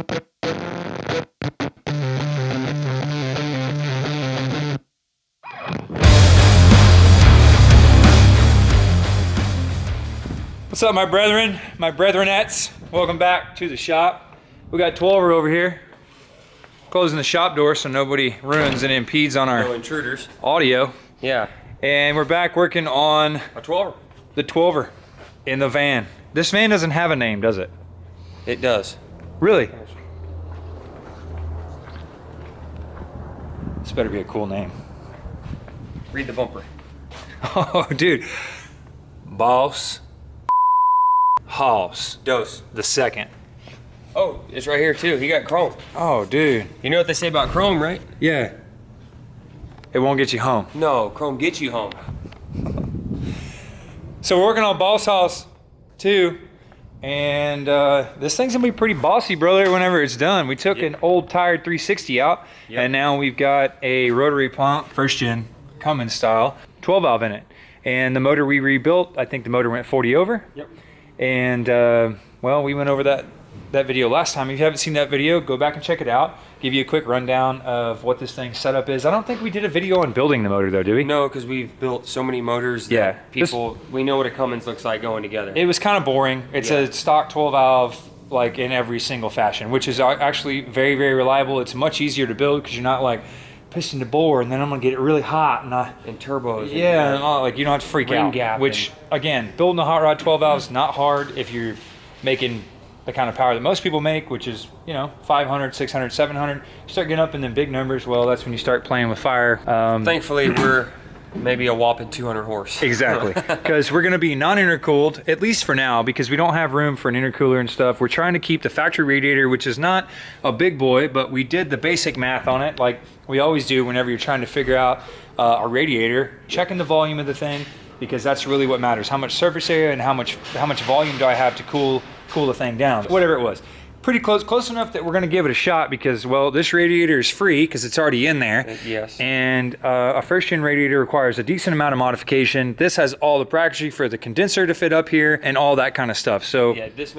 What's up, my brethren, my brethrenettes? Welcome back to the shop. We got 12er over here, closing the shop door so nobody ruins and impedes on our intruders audio. Yeah. And we're back working on A 12er. the 12er in the van. This van doesn't have a name, does it? It does. Really? This better be a cool name. Read the bumper. Oh, dude. Boss Hoss Dose. the second. Oh, it's right here too. He got chrome. Oh, dude. You know what they say about chrome, right? Yeah. It won't get you home. No, chrome gets you home. So we're working on Boss Hoss 2, and this thing's gonna be pretty bossy, brother, whenever it's done. We took an old tired 360 out, and now we've got a rotary pump, first gen Cummins style, 12 valve in it. And the motor we rebuilt, I think the motor went 40 over. Yep. And well, we went over that video last time. If you haven't seen that video, go back and check it out. Give you a quick rundown of what this thing's setup is. I don't think we did a video on building the motor though, do we? No, because we've built so many motors that we know what a Cummins looks like going together. It was kind of boring. It's a stock 12 valve, like in every single fashion, which is actually very, very reliable. It's much easier to build because you're not like piston to bore and then I'm gonna get it really hot and turbos. Yeah, and like you don't have to freak out. Gap which again, building a hot rod 12 valve is not hard if you're making the kind of power that most people make, which is, you know, 500, 600, 700. You start getting up in them big numbers, well, that's when you start playing with fire. Thankfully, we're maybe a whopping 200 horse. Exactly, because we're going to be non-intercooled, at least for now, because we don't have room for an intercooler and stuff. We're trying to keep the factory radiator, which is not a big boy, but we did the basic math on it, like we always do whenever you're trying to figure out a radiator, checking the volume of the thing, because that's really what matters. How much surface area and how much volume do I have to cool the thing down, whatever it was. Pretty close enough that we're gonna give it a shot because, well, this radiator is free because it's already in there. Yes. And a first gen radiator requires a decent amount of modification. This has all the bracketry for the condenser to fit up here and all that kind of stuff. So yeah, this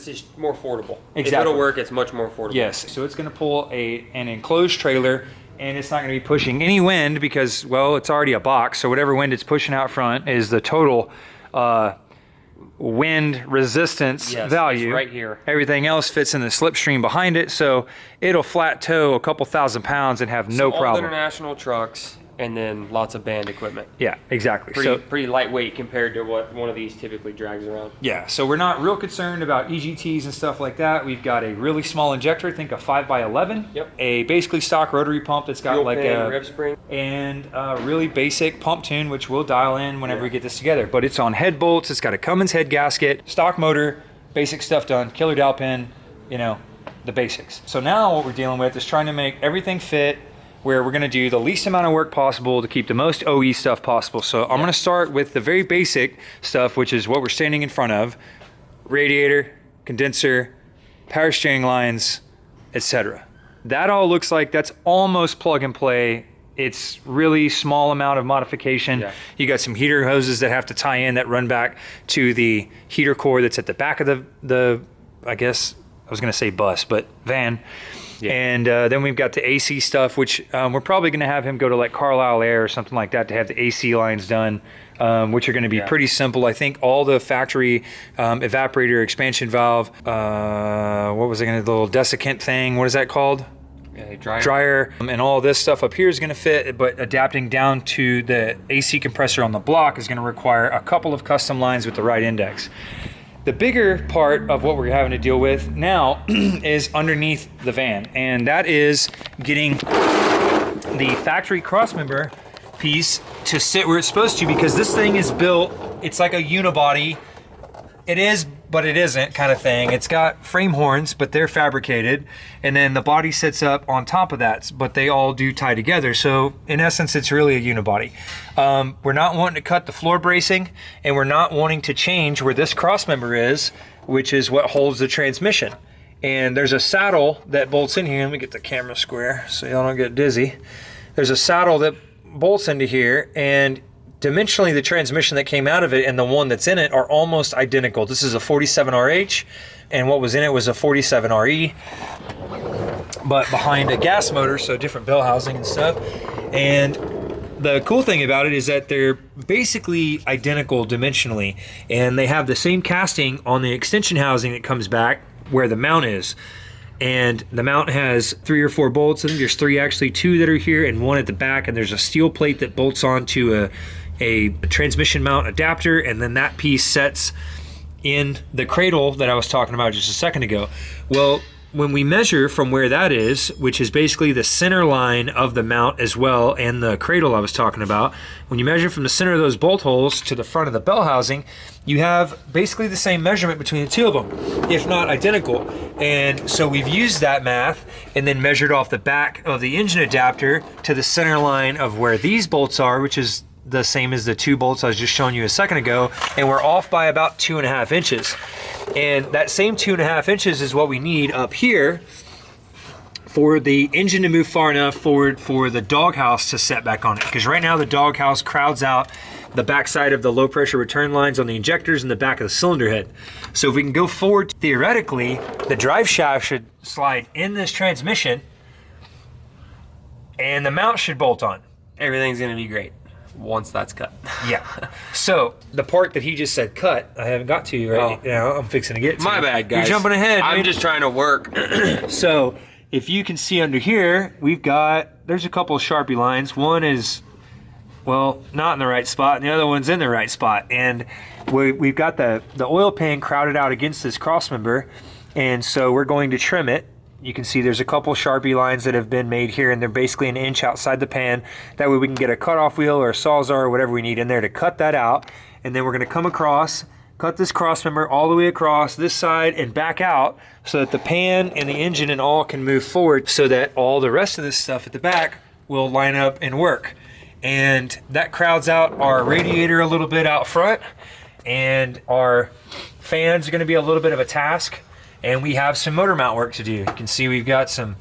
is more affordable. Exactly. If it'll work, it's much more affordable. Yes, so it's gonna pull an enclosed trailer and it's not gonna be pushing any wind because, well, it's already a box. So whatever wind it's pushing out front is the total wind resistance value. It's right here. Everything else fits in the slipstream behind it, so it'll flat tow a couple thousand pounds and have no problem. All international trucks and then lots of band equipment. Yeah, exactly. Pretty lightweight compared to what one of these typically drags around. Yeah, so we're not real concerned about EGTs and stuff like that. We've got a really small injector, I think a 5x11. Yep. A basically stock rotary pump that's got Fuel like pan, a rev spring, and a really basic pump tune, which we'll dial in whenever we get this together. But it's on head bolts. It's got a Cummins head gasket, stock motor, basic stuff done, killer dowel pin, you know, the basics. So now what we're dealing with is trying to make everything fit where we're gonna do the least amount of work possible to keep the most OE stuff possible. So I'm gonna start with the very basic stuff, which is what we're standing in front of: radiator, condenser, power steering lines, etc. That all looks like that's almost plug and play. It's really small amount of modification. Yeah. You got some heater hoses that have to tie in that run back to the heater core that's at the back of the I guess I was gonna say bus, but van. Yeah. And then we've got the AC stuff, which we're probably going to have him go to like Carlisle Air or something like that to have the AC lines done, which are going to be pretty simple. I think all the factory evaporator expansion valve, what was it going to, the little desiccant thing, what is that called? Dryer. And all this stuff up here is going to fit, but adapting down to the AC compressor on the block is going to require a couple of custom lines with the right index. The bigger part of what we're having to deal with now is underneath the van, and that is getting the factory crossmember piece to sit where it's supposed to, because this thing is built, it's like a unibody. It is, but it isn't kind of thing. It's got frame horns, but they're fabricated, and then the body sits up on top of that, but they all do tie together. So in essence, it's really a unibody. We're not wanting to cut the floor bracing, and we're not wanting to change where this crossmember is, which is what holds the transmission. And there's a saddle that bolts in here. Let me get the camera square so y'all don't get dizzy. There's a saddle that bolts into here, and dimensionally the transmission that came out of it and the one that's in it are almost identical. This is a 47RH and what was in it was a 47 RE, but behind a gas motor, so different bell housing and stuff. And the cool thing about it is that they're basically identical dimensionally, and they have the same casting on the extension housing that comes back where the mount is. And the mount has 3 or 4 bolts. I think there's 3 actually, 2 that are here and 1 at the back, and there's a steel plate that bolts onto a transmission mount adapter, and then that piece sets in the cradle that I was talking about just a second ago. Well, when we measure from where that is, which is basically the center line of the mount as well, and the cradle I was talking about, when you measure from the center of those bolt holes to the front of the bell housing, you have basically the same measurement between the 2 of them, if not identical. And so we've used that math and then measured off the back of the engine adapter to the center line of where these bolts are, which is the same as the 2 bolts I was just showing you a second ago, and we're off by about 2.5 inches. And that same 2.5 inches is what we need up here for the engine to move far enough forward for the doghouse to set back on it. Because right now the doghouse crowds out the backside of the low pressure return lines on the injectors and the back of the cylinder head. So if we can go forward, theoretically, the drive shaft should slide in this transmission and the mount should bolt on. Everything's gonna be great once that's cut. Yeah. So the part that he just said cut, I haven't got to right now. I'm fixing to get to. My bad, guys. You're jumping ahead. I'm man. just trying to work. So if you can see under here, there's a couple of Sharpie lines. One is, well, not in the right spot, and the other one's in the right spot. And we've got the oil pan crowded out against this cross member, and so we're going to trim it. You can see there's a couple Sharpie lines that have been made here, and they're basically an inch outside the pan. That way we can get a cutoff wheel or a Sawzall or whatever we need in there to cut that out. And then we're gonna come across, cut this cross member all the way across this side and back out so that the pan and the engine and all can move forward, so that all the rest of this stuff at the back will line up and work. And that crowds out our radiator a little bit out front, and our fans are gonna be a little bit of a task. And we have some motor mount work to do. You can see we've got some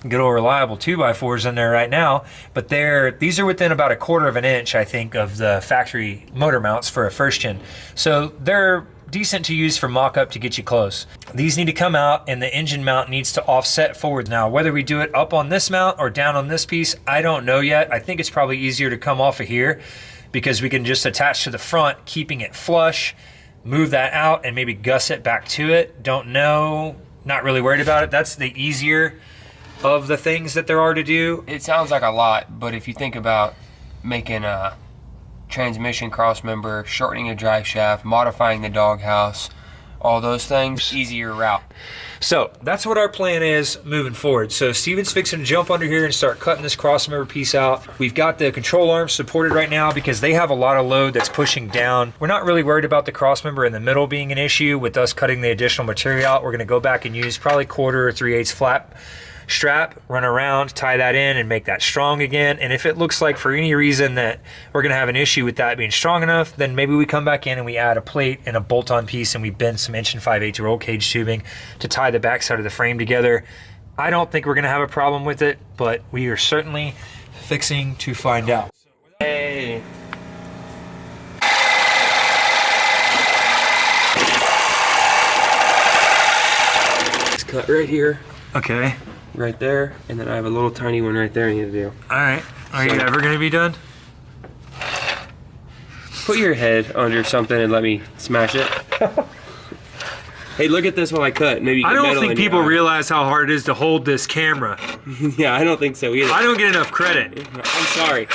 good old reliable 2x4s in there right now, but these are within about 1/4 of an inch, I think, of the factory motor mounts for a first gen. So they're decent to use for mock-up to get you close. These need to come out, and the engine mount needs to offset forward. Now, whether we do it up on this mount or down on this piece, I don't know yet. I think it's probably easier to come off of here because we can just attach to the front, keeping it flush, move that out and maybe gusset back to it. Don't know, not really worried about it. That's the easier of the things that there are to do. It sounds like a lot, but if you think about making a transmission cross member, shortening a drive shaft, modifying the doghouse, all those things, easier route. So that's what our plan is moving forward. So Steven's fixing to jump under here and start cutting this crossmember piece out. We've got the control arms supported right now because they have a lot of load that's pushing down. We're not really worried about the crossmember in the middle being an issue with us cutting the additional material out. We're going to go back and use probably 1/4 or 3/8 flat strap, run around, tie that in and make that strong again. And if it looks like for any reason that we're going to have an issue with that being strong enough, then maybe we come back in and we add a plate and a bolt-on piece and we bend some 1 5/8 roll cage tubing to tie the backside of the frame together. I don't think we're going to have a problem with it, but we are certainly fixing to find out. Hey. It's cut right here. Okay. Right there, and then I have a little tiny one right there I need to do. All right. Are you ever going to be done? Put your head under something and let me smash it. Hey, look at this while I cut. Maybe you I get don't metal think in your people eye. realize how hard it is to hold this camera. Yeah, I don't think so either. I don't get enough credit. I'm sorry.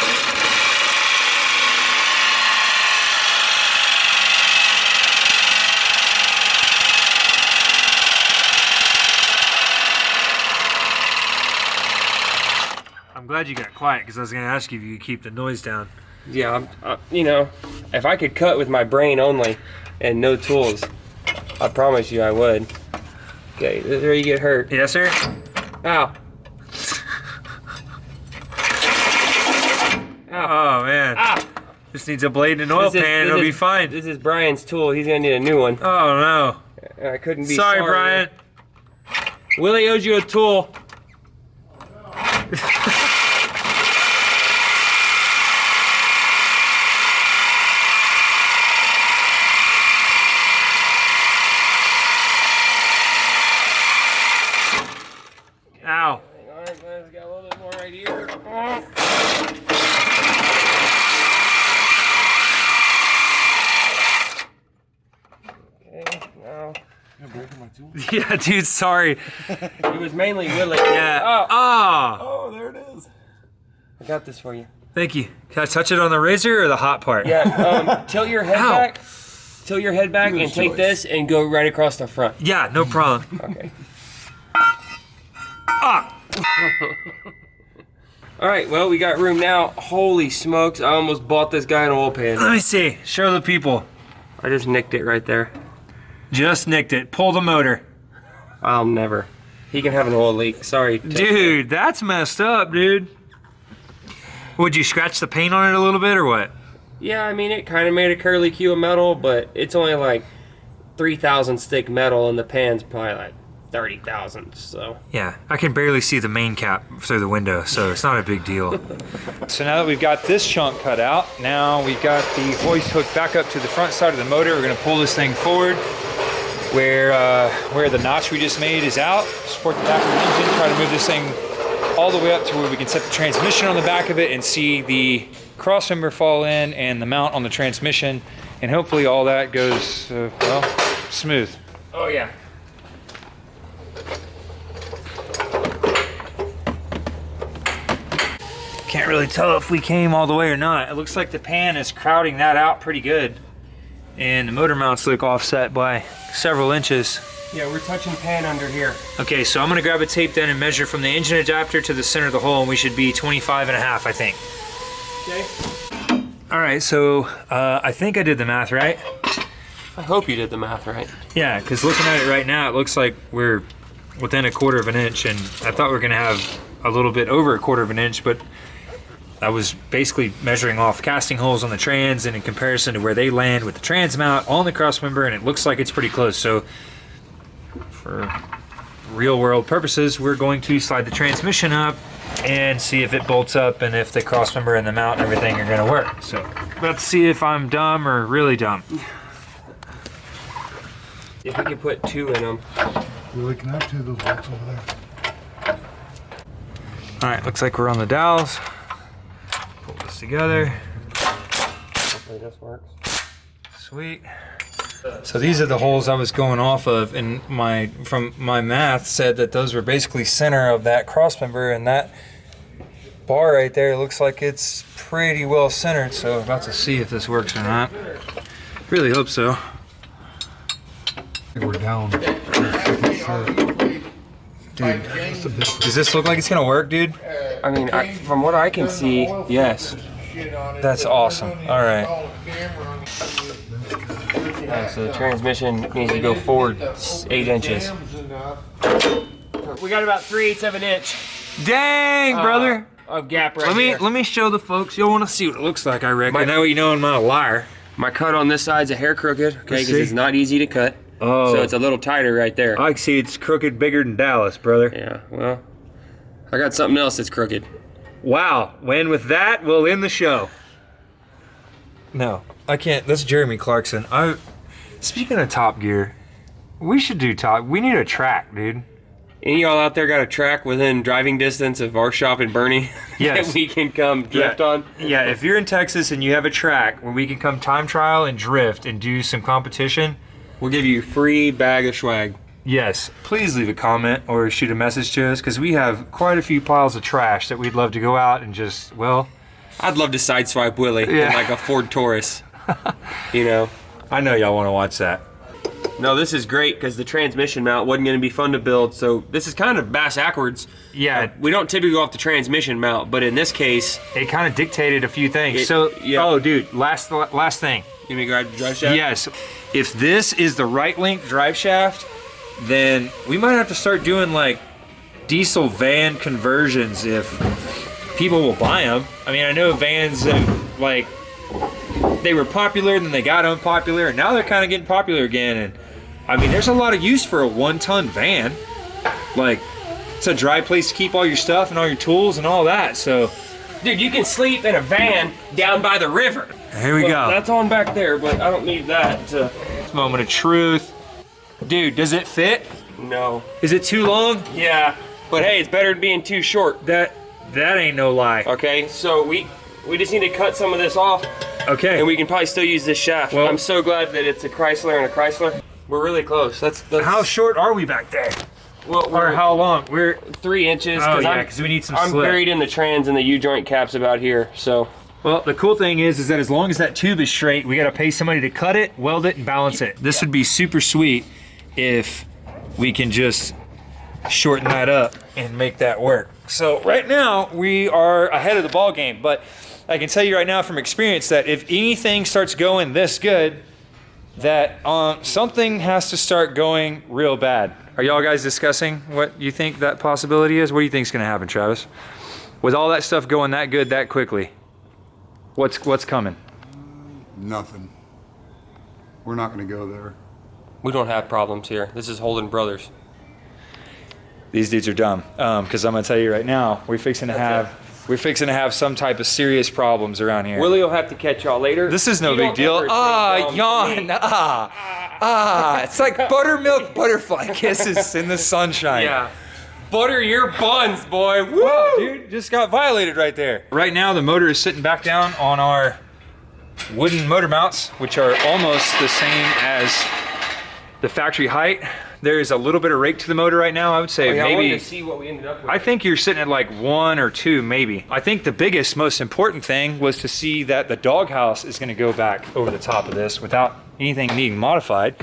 I'm glad you got quiet because I was going to ask you if you could keep the noise down. Yeah, you know, if I could cut with my brain only and no tools, I promise you I would. Okay, this is where you get hurt. Yes, sir? Ow. Oh, man. Ah. Just needs a blade and an oil pan and it'll be fine. This is Brian's tool. He's going to need a new one. Oh, no. I couldn't be Sorry, Brian. Willie owes you a tool. Ow. Hang on, let's get a little bit more right here. Okay, now. Yeah, dude, sorry. It was mainly Willie. Yeah. Oh. Oh, there it is. I got this for you. Thank you. Can I touch it on the razor or the hot part? Yeah, tilt your head Ow. back. Tilt your head back and take this and go right across the front. Yeah, no problem. Okay. Ah. All right, well, we got room now. Holy smokes, I almost bought this guy an oil pan. Let me see. Show the people. I just nicked it right there. Just nicked it. Pull the motor. I'll never. He can have an oil leak. Sorry. Dude, that's messed up, dude. Would you scratch the paint on it a little bit or what? Yeah, I mean, it kind of made a curly Q of metal, but it's only like 3,000 stick metal, and the pan's probably like 30,000, so. Yeah, I can barely see the main cap through the window, so it's not a big deal. So now that we've got this chunk cut out, now we've got the hoist hooked back up to the front side of the motor. We're gonna pull this thing forward where the notch we just made is out, support the back of the engine, try to move this thing all the way up to where we can set the transmission on the back of it and see the crossmember fall in and the mount on the transmission, and hopefully all that goes, well, smooth. Oh, yeah. Can't really tell if we came all the way or not. It looks like the pan is crowding that out pretty good. And the motor mounts look offset by several inches. Yeah, we're touching pan under here. Okay, so I'm gonna grab a tape then and measure from the engine adapter to the center of the hole, and we should be 25.5, I think. Okay. All right, so I think I did the math right. I hope you did the math right. Yeah, because looking at it right now, it looks like we're within 1/4 of an inch, and I thought we were gonna have a little bit over 1/4 of an inch, but I was basically measuring off casting holes on the trans and in comparison to where they land with the trans mount on the crossmember, and it looks like it's pretty close. So for real world purposes, we're going to slide the transmission up and see if it bolts up and if the crossmember and the mount and everything are gonna work. So let's see if I'm dumb or really dumb. If we could put 2 in them. Really can have 2 of those bolts over there. All right, looks like we're on the dowels. Pull this together. Hopefully this works. Sweet. So these are the holes I was going off of, and from my math said that those were basically center of that crossmember, and that bar right there looks like it's pretty well centered. So I'm about to see if this works or not. Really hope so. We're down. Dude, does this look like it's gonna work, dude? I mean, from what I can see, yes. That's awesome. All right. So the transmission needs to go forward 8 inches. We got about 3/8 of an inch Dang, brother. of gap right here. Let me show the folks. You'll want to see what it looks like, I reckon. That way you know I'm not a liar. My cut on this side's a hair crooked, okay, because see. it's not easy to cut. Oh. So it's a little tighter right there. I can see it's crooked bigger than Dallas, brother. Yeah, well, I got something else that's crooked. Wow. When with that, we'll end the show. No, I can't. That's Jeremy Clarkson. Speaking of Top Gear, we should do we need a track, dude. Any of y'all out there got a track within driving distance of our shop in Bernie Yes. that we can come drift on? Yeah, if you're in Texas and you have a track where we can come time trial and drift and do some competition, We'll give you a free bag of swag. yes, please leave a comment or shoot a message to us, because we have quite a few piles of trash that we'd love to go out and just, well, I'd love to sideswipe Willie in like a Ford Taurus. You know? I know y'all want to watch that. No, this is great because the transmission mount wasn't going to be fun to build. So this is kind of backwards. Yeah, We don't typically go off the transmission mount, but in this case, it kind of dictated a few things. yeah. Oh, dude, last thing. you may grab the drive shaft. Yes, if this is the right length drive shaft, then we might have to start doing like diesel van conversions if people will buy them. I mean, I know vans have, like, they were popular, then they got unpopular, and now they're kind of getting popular again. And I mean, there's a lot of use for a 1-ton van. Like, it's a dry place to keep all your stuff and all your tools and all that. So, Dude, you can sleep in a van down by the river. here we go. That's on back there, but I don't need that to... Moment of truth. Dude, does it fit? No. Is it too long? Yeah. But hey, it's better than being too short. That ain't no lie. Okay, so we just need to cut some of this off, Okay. and we can probably still use this shaft. Well- I'm so glad that it's a Chrysler and a Chrysler. We're really close. That's How short are we back there? well, Or we're how long? We're 3 inches. Oh, yeah, I'm- because we need some I'm slip. buried in the trans and the U-joint caps about here, so. Well, the cool thing is that as long as that tube is straight, we got to pay somebody to cut it, weld it, and balance it. This would be super sweet if we can just shorten that up and make that work. So right now we are ahead of the ball game, but I can tell you right now from experience that if anything starts going this good, that something has to start going real bad. Are y'all guys discussing what you think that possibility is? What do you think is going to happen, Travis? With all that stuff going that good that quickly, what's coming? Nothing. We're not going to go there. We don't have problems here. This is Holden Brothers. These dudes are dumb. Because I'm gonna tell you right now, we're fixing to have some type of serious problems around here. Willie will have to catch y'all later. This is no You big don't deal. ever Ah, think dumb to me. yawn. It's like buttermilk butterfly kisses in the sunshine. Yeah. Butter your buns, boy. Woo! Whoa, dude, just got violated right there. Right now, the motor is sitting back down on our wooden motor mounts, which are almost the same as the factory height. There is a little bit of rake to the motor right now. I would say I wanted maybe. to see what we ended up with. I think you're sitting at like 1 or 2, maybe. I think the biggest, most important thing was to see that the doghouse is gonna go back over the top of this without anything needing modified.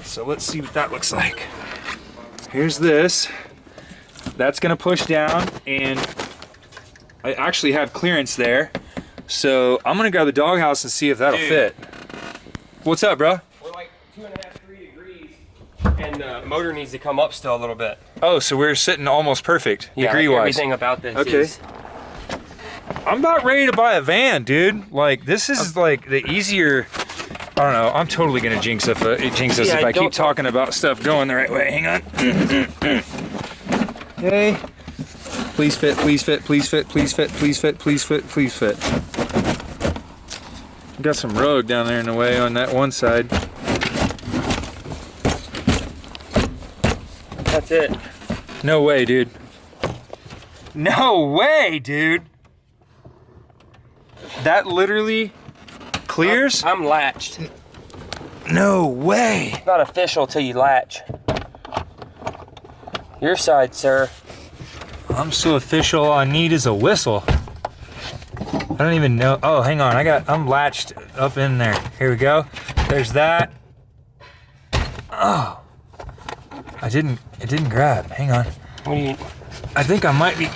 So let's see what that looks like. Here's this. That's gonna push down, and I actually have clearance there. So I'm gonna grab the doghouse and see if that'll Dude. fit. What's up, bro? We're like 2.5, 3 degrees, and the motor needs to come up still a little bit. Oh, so we're sitting almost perfect, Yeah, degree-wise. everything about this Okay. is... I'm about ready to buy a van, dude. Like, this is like the easier. I don't know. I'm totally gonna jinx us Yeah, if I don't keep talking about stuff going the right way. Hang on. Okay. Please fit. Please fit. Please fit. Please fit. Please fit. Please fit. Please fit. Got some rug down there in the way on that one side. That's it. No way, dude. No way, dude. That literally clears? I'm latched. No way. It's not official till you latch. Your side, sir. I'm so official, all I need is a whistle. I don't even know. Oh, hang on. I'm latched up in there. Here we go. There's that. Oh. It didn't grab. Hang on. What do you... I think I might be.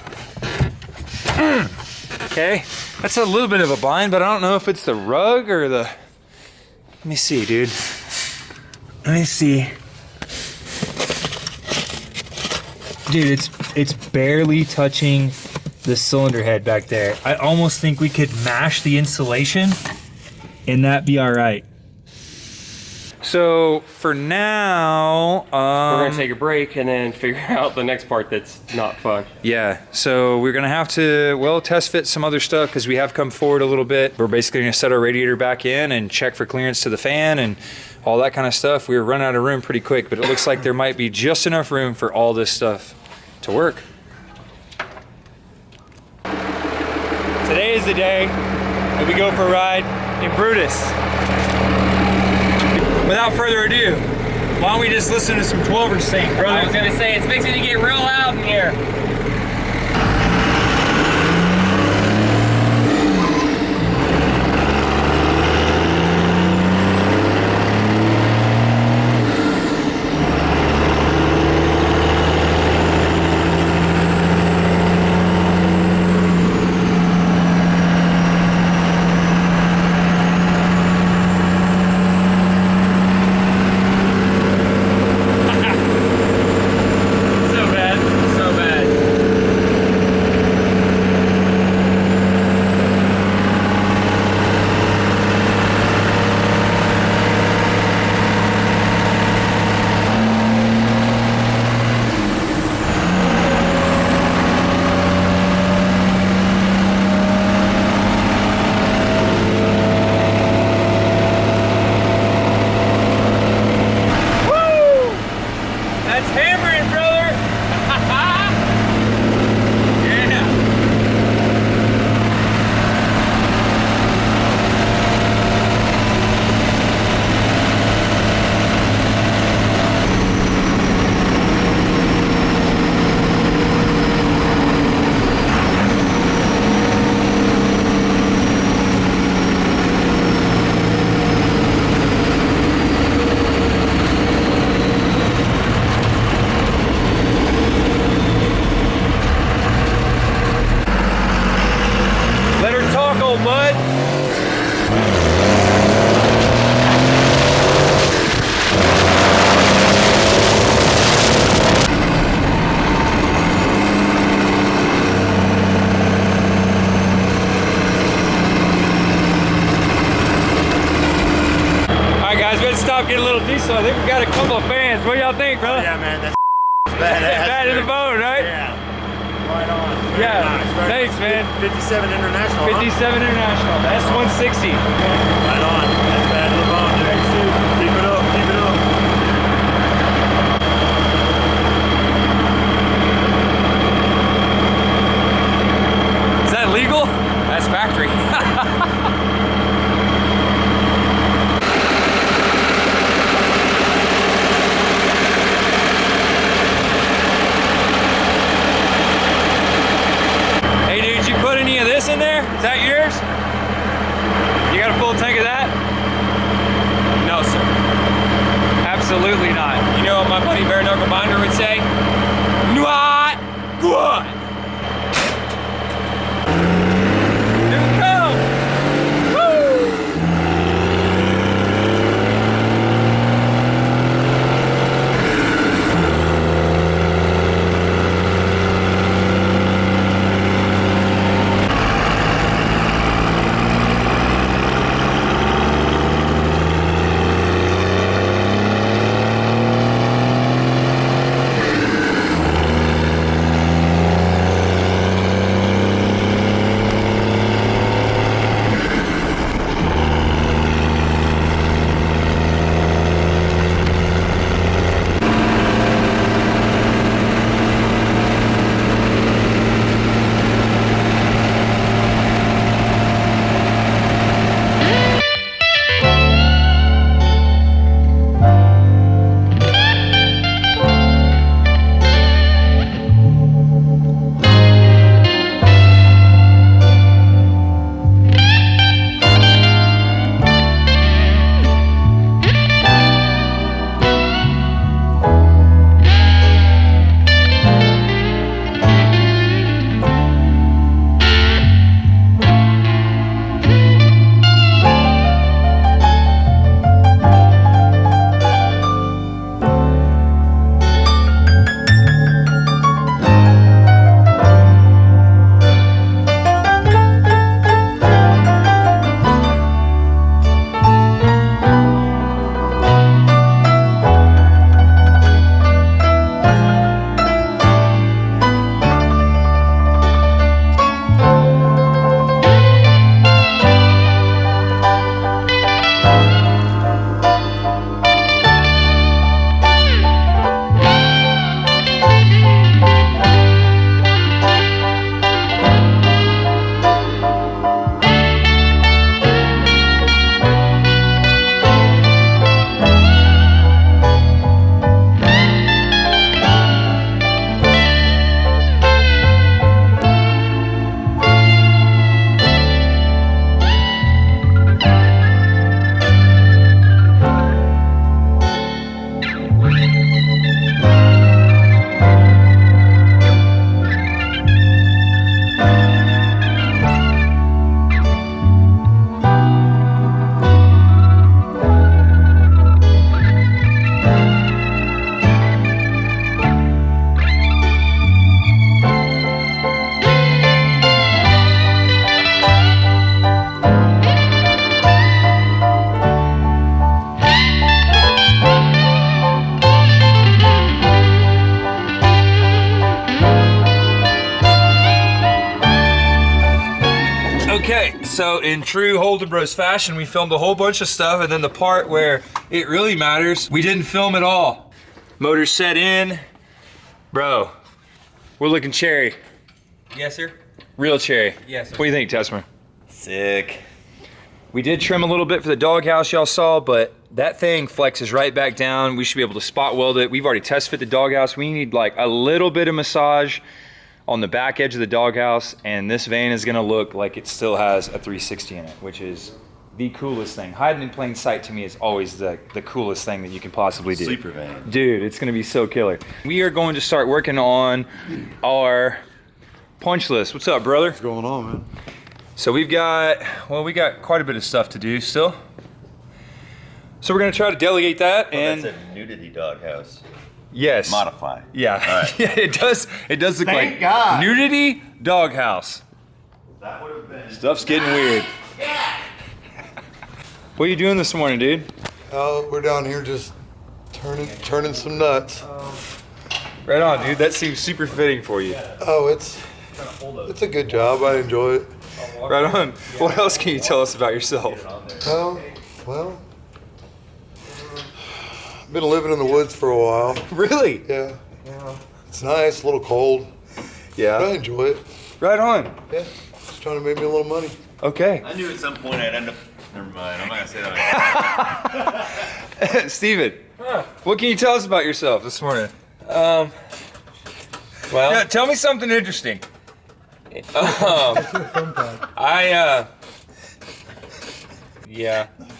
Okay. That's a little bit of a bind, but I don't know if it's the rug or the. Let me see, dude. Let me see. Dude, it's barely touching the cylinder head back there. I almost think we could mash the insulation and that be all right. So for now, We're gonna take a break and then figure out the next part that's not fucked. yeah, so we're gonna have to, well, test fit some other stuff because we have come forward a little bit. We're basically gonna set our radiator back in and check for clearance to the fan and all that kind of stuff. We were running out of room pretty quick, but it looks like there might be just enough room for all this stuff to work. Today is the day that we go for a ride in Brutus. Without further ado, why don't we just listen to some 12ers sing, brother? I was gonna say, it's fixing to get real loud in here. So bad. job getting a little diesel. I think we got a couple of fans. What do y'all think, bro? Yeah, man, that's badass. Bad in the bone, right? Yeah. Right on. Very Yeah. nice. Very Thanks, nice. man. 57 International. 57 International. That's 160. Right on. That's bad in the bone, dude. Keep it up. Keep it up. Is that legal? That's factory. Hey dude, you put any of this in there? Is that yours? You got a full tank of that? No, sir. Absolutely not. You know what my buddy Bare Knuckle Binder would say? Not good. Here we go. Woo! Okay, so in true Holden Bros fashion, we filmed a whole bunch of stuff, and then the part where it really matters, we didn't film at all. Motor's set in. Bro, we're looking cherry. Yes, sir. Real cherry. Yes, sir. What do you think, Tesmer? Sick. We did trim a little bit for the doghouse y'all saw, but that thing flexes right back down. We should be able to spot weld it. We've already test fit the doghouse. We need like a little bit of massage on the back edge of the doghouse, and this van is gonna look like it still has a 360 in it, which is the coolest thing. Hiding in plain sight to me is always the coolest thing that you can possibly do. Sleeper van. Dude, it's gonna be so killer. We are going to start working on our punch list. What's up, brother? What's going on, man? So we got quite a bit of stuff to do still. So we're gonna try to delegate that, and That's a nudity doghouse. yes, Modify. yeah, All right. yeah, it does look Thank like God. nudity doghouse. That would have been. Stuff's getting weird. What are you doing this morning, dude? We're down here just turning some nuts. Right on, dude. That seems super fitting for you. Oh, it's a good job. I enjoy it. Right on. What else can you tell us about yourself? Well, I've been living in the woods for a while. Really? Yeah. It's nice, a little cold. Yeah. But I enjoy it. Right on. Yeah. Just trying to make me a little money. Okay. I knew at some point I'd end up. Never mind. I'm not gonna say that. Steven, what can you tell us about yourself this morning? Well, Yeah, tell me something interesting.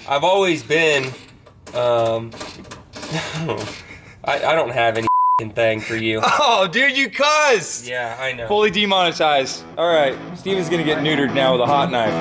I've always been, I don't have any thing for you. Oh, dude, you cussed! Yeah, I know. Fully demonetized. All right, Steven's gonna get neutered now with a hot knife.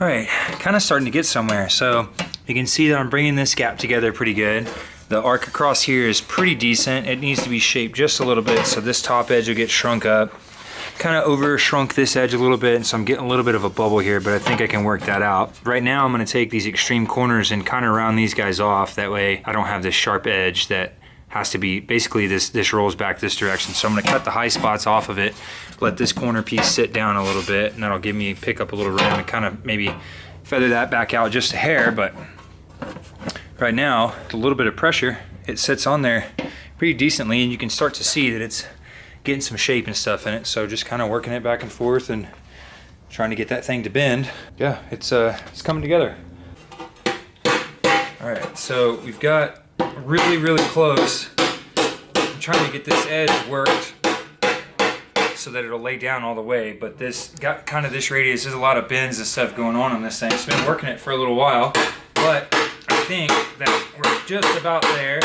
All right, kind of starting to get somewhere. So you can see that I'm bringing this gap together pretty good. The arc across here is pretty decent. It needs to be shaped just a little bit so this top edge will get shrunk up. Kind of over shrunk this edge a little bit, and so I'm getting a little bit of a bubble here, but I think I can work that out. Right now I'm gonna take these extreme corners and kind of round these guys off. That way I don't have this sharp edge that has to be, basically this rolls back this direction. So I'm gonna cut the high spots off of it, let this corner piece sit down a little bit, and that'll give me, pick up a little room and kind of maybe feather that back out just a hair. But right now, with a little bit of pressure, it sits on there pretty decently, and you can start to see that it's getting some shape and stuff in it. So just kind of working it back and forth and trying to get that thing to bend. Yeah, it's coming together. All right, so we've got really, really close. I'm trying to get this edge worked so that it'll lay down all the way, but this got kind of this radius. There's a lot of bends and stuff going on this thing. It's been working it for a little while, but I think that we're just about there.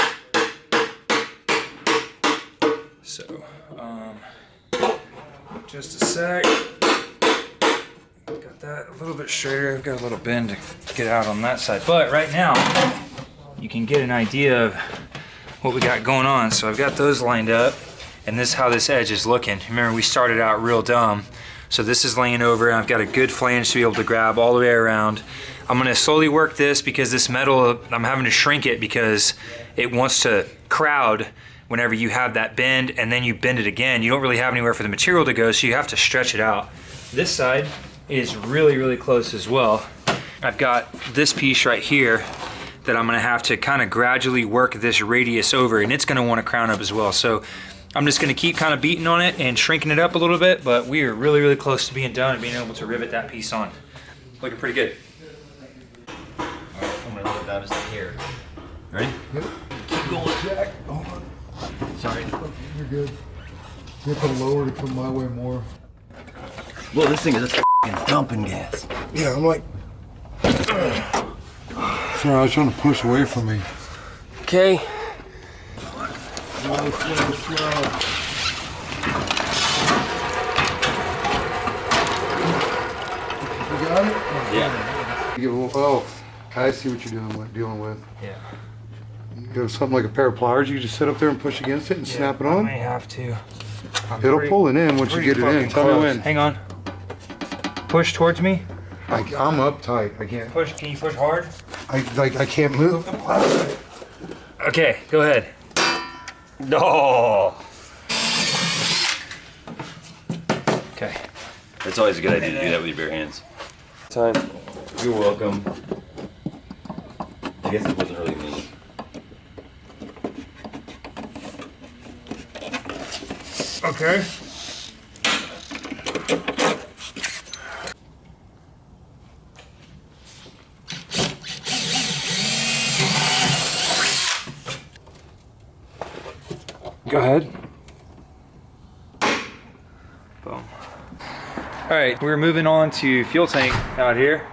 So, just a sec. Got that a little bit straighter. I've got a little bend to get out on that side, but right now you can get an idea of what we got going on. So I've got those lined up, and this is how this edge is looking. Remember, we started out real dumb. So this is laying over, and I've got a good flange to be able to grab all the way around. I'm gonna slowly work this because this metal, I'm having to shrink it because it wants to crowd whenever you have that bend, and then you bend it again. You don't really have anywhere for the material to go, so you have to stretch it out. This side, is really, really close as well. I've got this piece right here that I'm gonna have to kind of gradually work this radius over, and it's gonna want to crown up as well. So I'm just gonna keep kind of beating on it and shrinking it up a little bit, but we are really, really close to being done and being able to rivet that piece on. Looking pretty good. I'm gonna look down just here. Ready? Yep. Keep going. Jack, hold on. Sorry. You're good. You put it lower to come my way more. Well, this thing is just f***ing dumping gas. Yeah, I'm like. Sorry, I was trying to push away from me. Okay. Slow, slow, slow. You got it? Yeah. You give a little, oh, I see what you're dealing with. Yeah. You have something like a pair of pliers, you just sit up there and push against it and snap it I on. may have to. It'll pull it in once you get it in. Tell me when. Hang on. Push towards me. I'm up tight. I can't. Push. Can you push hard? I can't move. Okay, go ahead. No. Okay. It's always a good idea to do that with your bare hands. Time. You're welcome. I guess it wasn't really me. Okay. Go ahead. Boom. All right, we're moving on to fuel tank out here.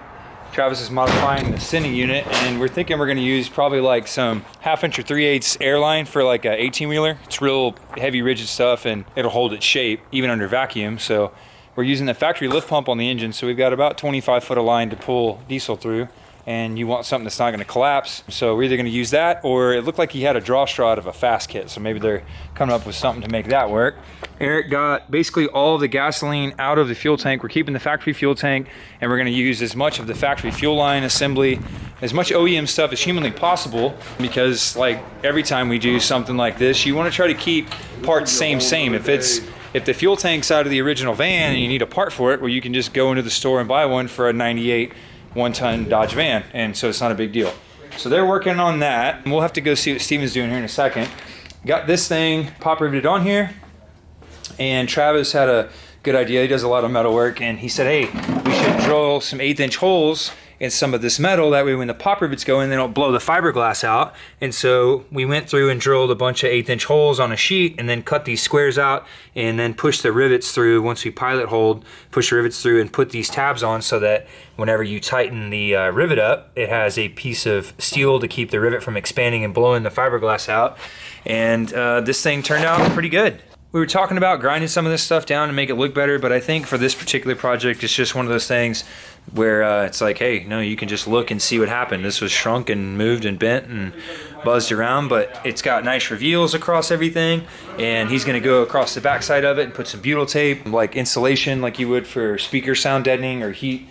Travis is modifying the sending unit, and we're thinking we're gonna use probably like some 1/2 or 3/8 airline for like a 18-wheeler. It's real heavy, rigid stuff, and it'll hold its shape even under vacuum. So we're using the factory lift pump on the engine, so we've got about 25 foot of line to pull diesel through, and you want something that's not gonna collapse. So we're either gonna use that, or it looked like he had a draw straw out of a fast kit, so maybe they're coming up with something to make that work. Eric got basically all of the gasoline out of the fuel tank. We're keeping the factory fuel tank, and we're gonna use as much of the factory fuel line assembly, as much OEM stuff as humanly possible, because like every time we do something like this, you wanna try to keep parts same. If the fuel tank's out of the original van and you need a part for it, well, you can just go into the store and buy one for a 98 one-ton Dodge van, and so it's not a big deal. So they're working on that, and we'll have to go see what Steven's doing here in a second. Got this thing pop riveted on here, and Travis had a good idea. He does a lot of metal work, and he said, hey, we should drill some 1/8" holes in some of this metal, that way when the pop rivets go in, they don't blow the fiberglass out. And so we went through and drilled a bunch of 1/8" holes on a sheet, and then cut these squares out, and then push the rivets through. Once we pilot hold, push the rivets through and put these tabs on, so that whenever you tighten the rivet up, it has a piece of steel to keep the rivet from expanding and blowing the fiberglass out. And this thing turned out pretty good. We were talking about grinding some of this stuff down to make it look better, but I think for this particular project, it's just one of those things where it's like, hey, no, you can just look and see what happened. This was shrunk and moved and bent and buzzed around, but it's got nice reveals across everything, and he's gonna go across the backside of it and put some butyl tape, like insulation, like you would for speaker sound deadening, or heat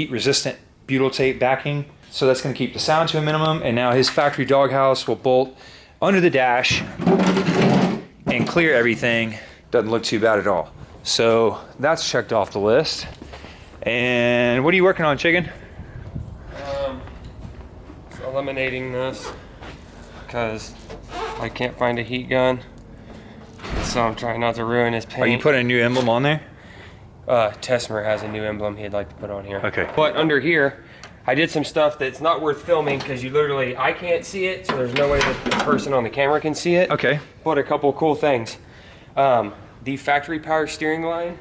resistant butyl tape backing. So that's gonna keep the sound to a minimum, and now his factory doghouse will bolt under the dash and clear everything. Doesn't look too bad at all. So that's checked off the list. And what are you working on, chicken? Eliminating this because I can't find a heat gun, so I'm trying not to ruin his paint. Are you putting a new emblem on there? Tessmer has a new emblem he'd like to put on here. Okay. But under here, I did some stuff that's not worth filming because I can't see it, so there's no way that the person on the camera can see it. Okay. But a couple cool things. The factory power steering line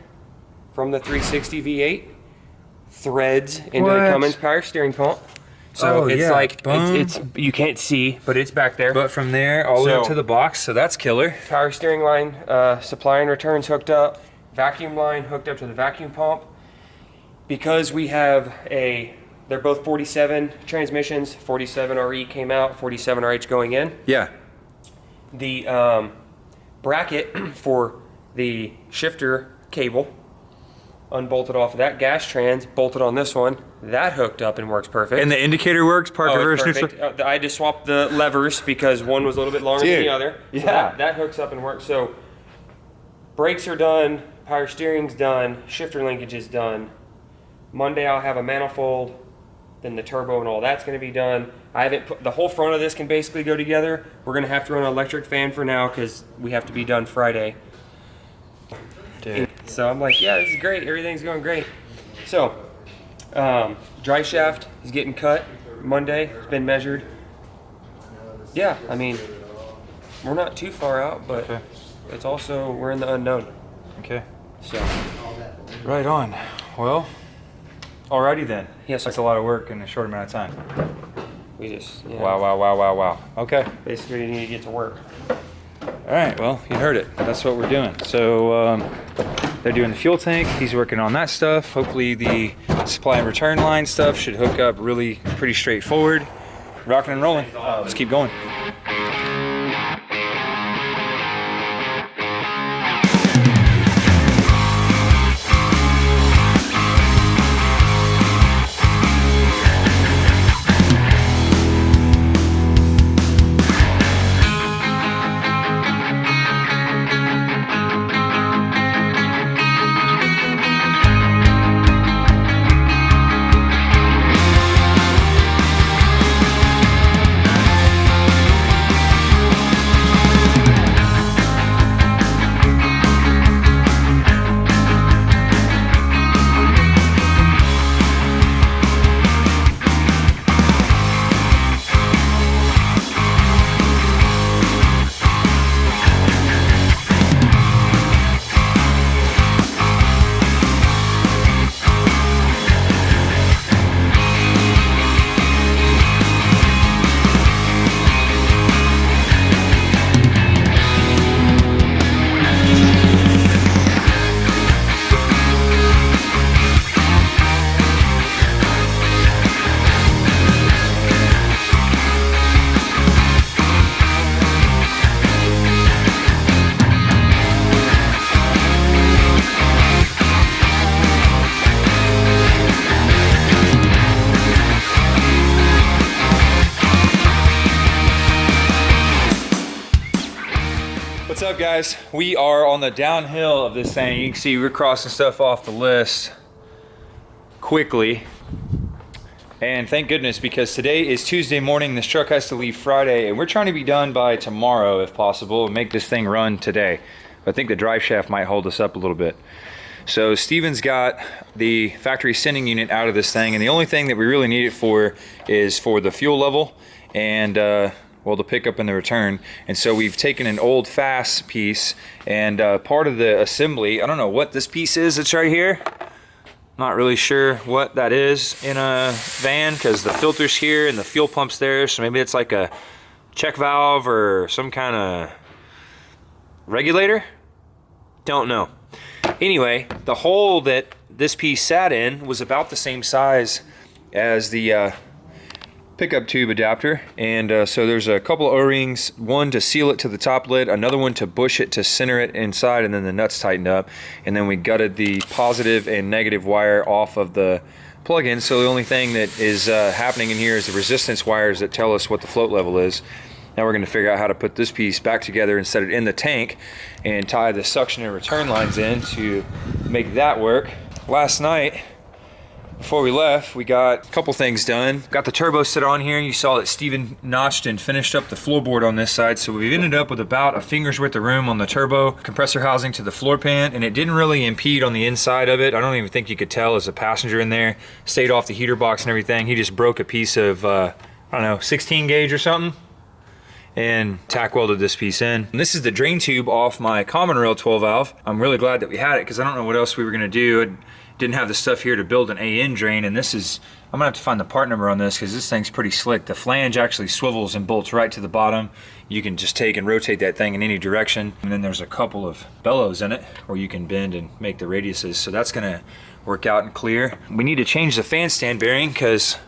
from the 360 V8 threads into the Cummins power steering pump. So it's like, it's you can't see, but it's back there. But from there all the way up to the box, so that's killer. Power steering line, supply and returns hooked up, vacuum line hooked up to the vacuum pump. Because we have they're both 47 transmissions, 47 RE came out, 47 RH going in. Yeah. The bracket for the shifter cable unbolted off of that gas trans, bolted on this one. That hooked up and works perfect. And the indicator works, park reverse neutral? I just swapped the levers because one was a little bit longer than the other. Yeah. So that hooks up and works. So brakes are done, power steering's done, shifter linkage is done. Monday I'll have a manifold, then the turbo and all that's going to be done. I haven't put, the whole front of this can basically go together. We're going to have to run an electric fan for now because we have to be done Friday. Dude. So I'm like, yeah, this is great. Everything's going great. So, drive shaft is getting cut Monday. It's been measured. Yeah, I mean, we're not too far out, but Okay. it's also, we're in the unknown. Okay. So, Right on. Well, alrighty then. Yes, sir. That's a lot of work in a short amount of time. we just, yeah, Wow. Okay. basically need to get to work. All right, well, you heard it. That's what we're doing. So they're doing the fuel tank. He's working on that stuff. Hopefully the supply and return line stuff should hook up really pretty straightforward. Rocking and rolling. Let's keep going. What's up, guys? We are on the downhill of this thing. You can see we're crossing stuff off the list quickly. And thank goodness, because today is Tuesday morning. This truck has to leave Friday, and we're trying to be done by tomorrow if possible and make this thing run today. I think the drive shaft might hold us up a little bit. So Steven's got the factory sending unit out of this thing, and the only thing that we really need it for is for the fuel level and well, the pickup and the return. And so we've taken an old fast piece, and part of the assembly, I don't know what this piece is that's right here. Not really sure what that is in a van, because the filter's here and the fuel pump's there, so maybe it's like a check valve or some kind of regulator. Don't know. Anyway, the hole that this piece sat in was about the same size as the pickup tube adapter, and so there's a couple of O-rings, one to seal it to the top lid, another one to bush it to center it inside, and then the nuts tightened up, and then we gutted the positive and negative wire off of the plug-in. So the only thing that is happening in here is the resistance wires that tell us what the float level is. Now we're going to figure out how to put this piece back together and set it in the tank and tie the suction and return lines in to make that work. Last night, before we left, we got a couple things done. Got the turbo set on here, and you saw that Steven notched and finished up the floorboard on this side. So we've ended up with about a finger's worth of room on the turbo, compressor housing to the floor pan, and it didn't really impede on the inside of it. I don't even think you could tell as a passenger in there. Stayed off the heater box and everything. He just broke a piece of, I don't know, 16 gauge or something, and tack welded this piece in. And this is the drain tube off my common rail 12 valve. I'm really glad that we had it, because I don't know what else we were gonna do. I didn't have the stuff here to build an AN drain, and this is, I'm gonna have to find the part number on this because this thing's pretty slick. The flange actually swivels and bolts right to the bottom. You can just take and rotate that thing in any direction. And then there's a couple of bellows in it where you can bend and make the radiuses. So that's gonna work out and clear. We need to change the fan stand bearing because,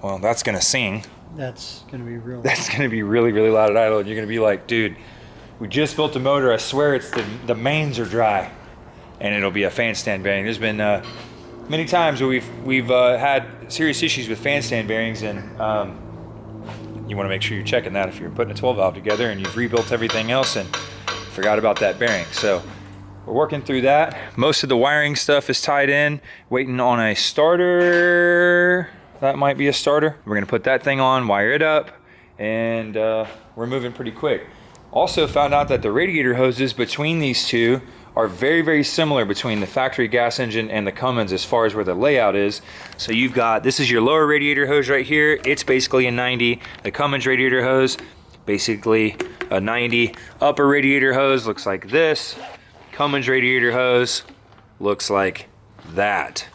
well, that's gonna sing. That's gonna be real. That's gonna be really, really loud at idle, and you're gonna be like, dude, we just built a motor. I swear it's the mains are dry, and it'll be a fan stand bearing. There's been many times where we've had serious issues with fan stand bearings, and you want to make sure you're checking that if you're putting a 12 valve together and you've rebuilt everything else. And Forgot about that bearing. So we're working through that. Most of the wiring stuff is tied in, waiting on a starter. That might be a starter. We're gonna put that thing on, wire it up, and we're moving pretty quick. Also found out that the radiator hoses between these two are very, very similar between the factory gas engine and the Cummins as far as where the layout is. So you've got, this is your lower radiator hose right here. It's basically a 90. The Cummins radiator hose, basically a 90. Upper radiator hose looks like this. Cummins radiator hose looks like that.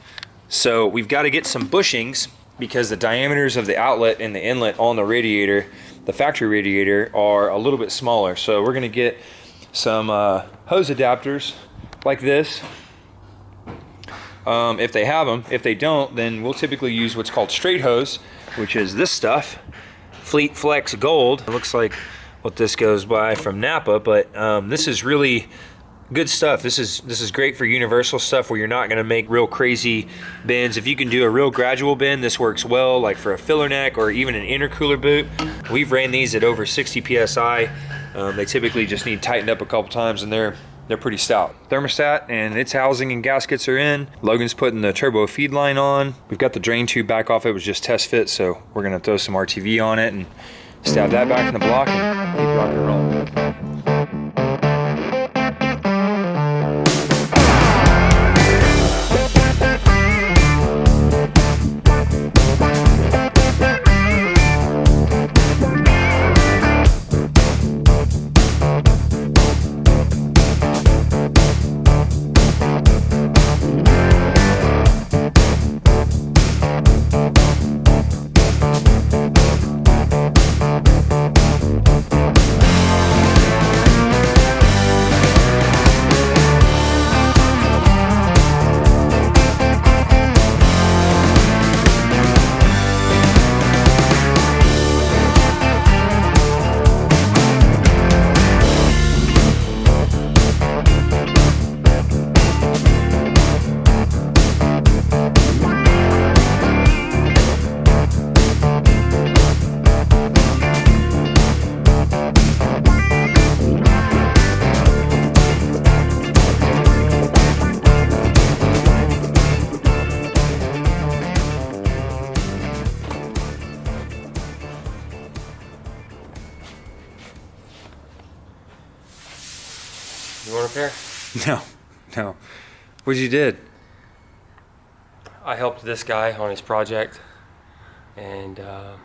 So we've got to get some bushings because the diameters of the outlet and the inlet on the radiator, the factory radiator, are a little bit smaller. So we're gonna get some hose adapters like this, if they have them. If they don't, then we'll typically use what's called straight hose, which is this stuff, Fleet Flex Gold. It looks like what this goes by from Napa, but this is really good stuff. This is great for universal stuff where you're not going to make real crazy bends. If you can do a real gradual bend, this works well, like for a filler neck or even an intercooler boot. We've ran these at over 60 psi. They typically just need tightened up a couple times, and they're pretty stout. Thermostat and its housing and gaskets are in. Logan's putting the turbo feed line on. We've got the drain tube back off. It was just test fit, so we're going to throw some RTV on it and stab that back in the block and keep rock and roll. You want a pair? No. What you did? I helped this guy on his project, and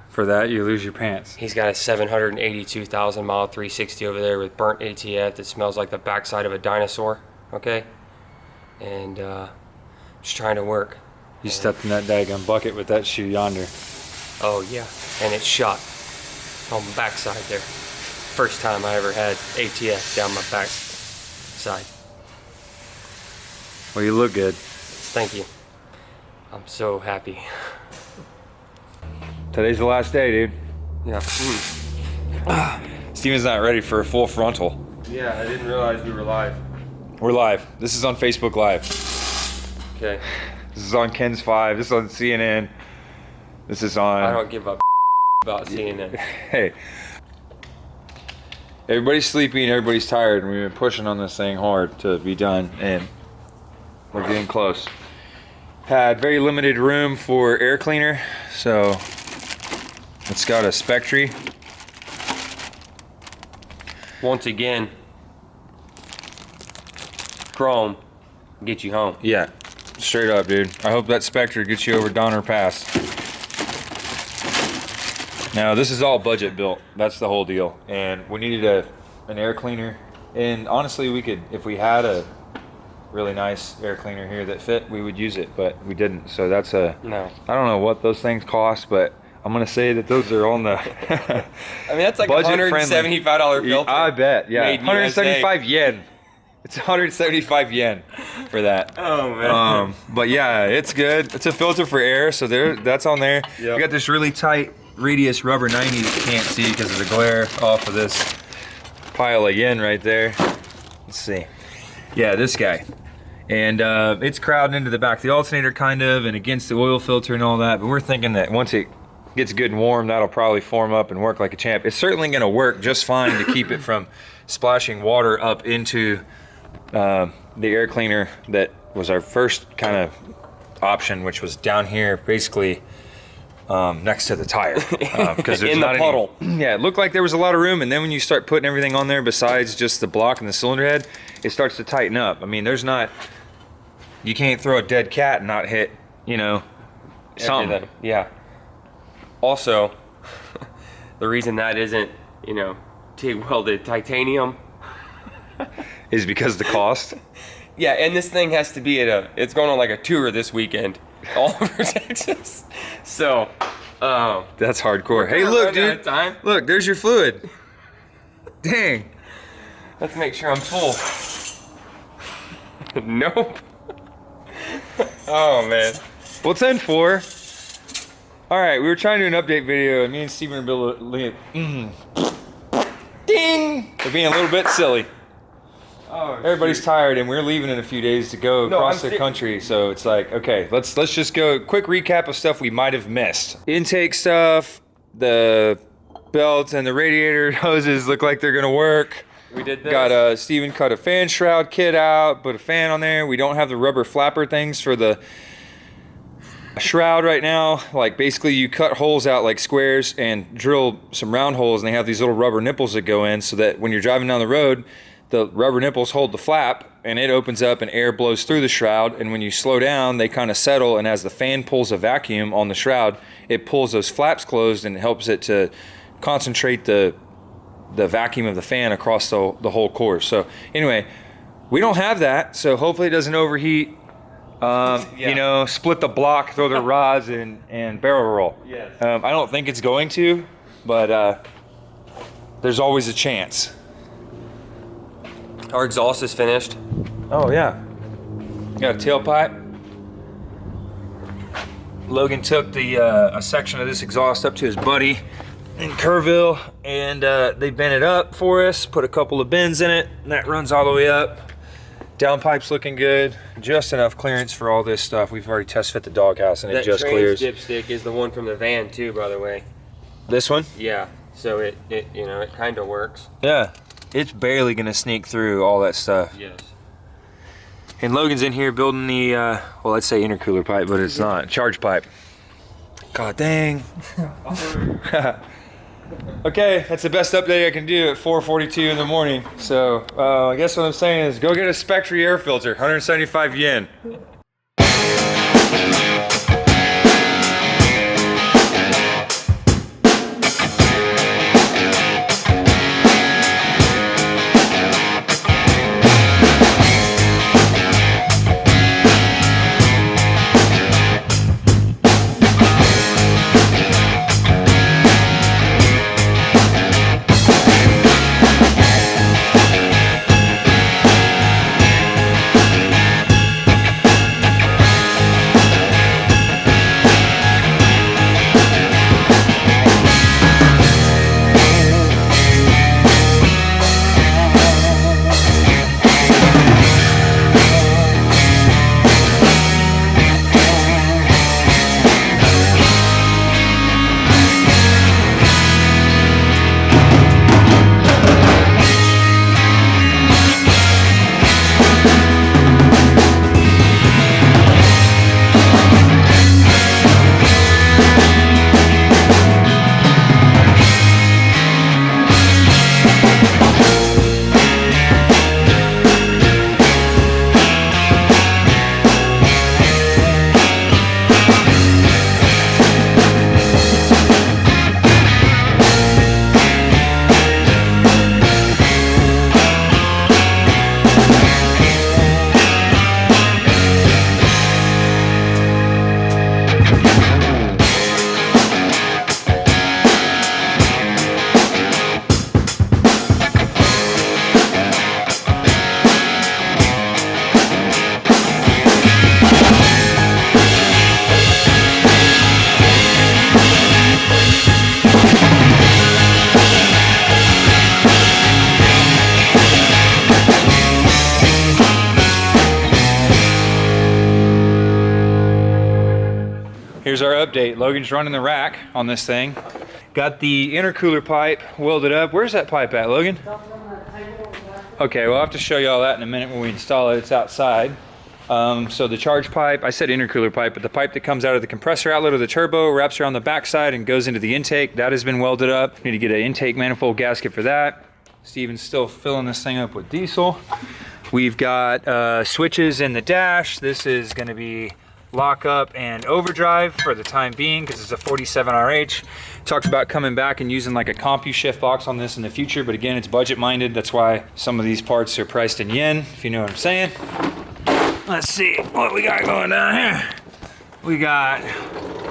For that, you lose your pants. he's got a 782,000 mile 360 over there with burnt ATF that smells like the backside of a dinosaur. Okay, and just trying to work. You stepped in that daggone bucket with that shoe yonder. Oh yeah, and it's shot on the backside there. First time I ever had ATF down my backside. Well, you look good. Thank you. I'm so happy. Today's the last day, dude. Yeah. Steven's not ready for a full frontal. Yeah, I didn't realize we were live. We're live. This is on Facebook Live. Okay. This is on Ken's 5. This is on CNN. This is on... I don't give a about CNN. Hey. Everybody's sleepy and everybody's tired, and we've been pushing on this thing hard to be done, and we're getting close. Had very limited room for air cleaner, so it's got a Spectre. Once again, Chrome, get you home. Yeah, straight up, dude. I hope that Spectre gets you over Donner Pass. Now, this is all budget built. That's the whole deal. And we needed an air cleaner. And honestly, we could, if we had a really nice air cleaner here that fit, we would use it, but we didn't. So that's a, No. I don't know what those things cost, but I'm going to say that those are on the I mean, that's like a budget friendly. $175 filter. I bet, yeah. Made in 175 yen. It's 175 yen for that. Oh, man. But yeah, it's good. It's a filter for air, so that's on there. Yep. We got this really tight radius rubber 90 that you can't see because of the glare off of this pile of yen right there. Let's see. Yeah, this guy. And it's crowding into the back of the alternator kind of and against the oil filter and all that, but we're thinking that once it gets good and warm, that'll probably form up and work like a champ. It's certainly going to work just fine to keep it from splashing water up into the air cleaner that was our first kind of option, which was down here basically next to the tire. Because there's in not the puddle. Yeah, it looked like there was a lot of room, and then when you start putting everything on there besides just the block and the cylinder head, it starts to tighten up. I mean, you can't throw a dead cat and not hit, something. Everything. Yeah. Also, the reason that isn't, TIG welded titanium Is because of the cost. Yeah, and this thing has to be it's going on like a tour this weekend all over Texas. So, That's hardcore. Hey, look, dude. Time. Look, there's your fluid. Dang. Let's make sure I'm full. Nope. Oh, man. Well, 10-4. All right, we were trying to do an update video, and me and Steven are ding! They're being a little bit silly. Oh, Everybody's tired, and we're leaving in a few days to go across the country. So it's like, okay, let's just go. Quick recap of stuff we might have missed. Intake stuff, the belt and the radiator hoses look like they're gonna work. We did this. Got Steven cut a fan shroud kit out, put a fan on there. We don't have the rubber flapper things for the shroud right now. Like basically you cut holes out like squares and drill some round holes, and they have these little rubber nipples that go in so that when you're driving down the road, the rubber nipples hold the flap and it opens up and air blows through the shroud, and when you slow down they kind of settle, and as the fan pulls a vacuum on the shroud, it pulls those flaps closed and helps it to concentrate the vacuum of the fan across the whole course. So anyway, we don't have that, so hopefully it doesn't overheat. Split the block, throw the rods, and barrel roll. Yes. I don't think it's going to, but there's always a chance. Our exhaust is finished. Oh yeah. Got a tailpipe. Logan took a section of this exhaust up to his buddy in Kerrville, and they bent it up for us, put a couple of bends in it, and that runs all the way up. Downpipe's looking good. Just enough clearance for all this stuff. We've already test fit the doghouse, and it just clears. That dipstick is the one from the van too, by the way. This one? Yeah. So it kind of works. Yeah. It's barely gonna sneak through all that stuff. Yes. And Logan's in here building the, well, let's say intercooler pipe, but it's not. Charge pipe. God dang. Okay, that's the best update I can do at 4:42 in the morning. So I guess what I'm saying is go get a Spectre air filter, 175 yen. update. Logan's running the rack on this thing. Got the intercooler pipe welded up. Where's that pipe at, Logan? Okay, we'll have to show you all that in a minute when we install it. It's outside. So the charge pipe, I said intercooler pipe, but the pipe that comes out of the compressor outlet of the turbo wraps around the backside and goes into the intake. That has been welded up. Need to get an intake manifold gasket for that. Steven's still filling this thing up with diesel. We've got switches in the dash. This is going to be lockup and overdrive for the time being because it's a 47RH. Talked about coming back and using like a CompuShift box on this in the future, but again, it's budget minded. That's why some of these parts are priced in yen, if you know what I'm saying. Let's see what we got going down here. We got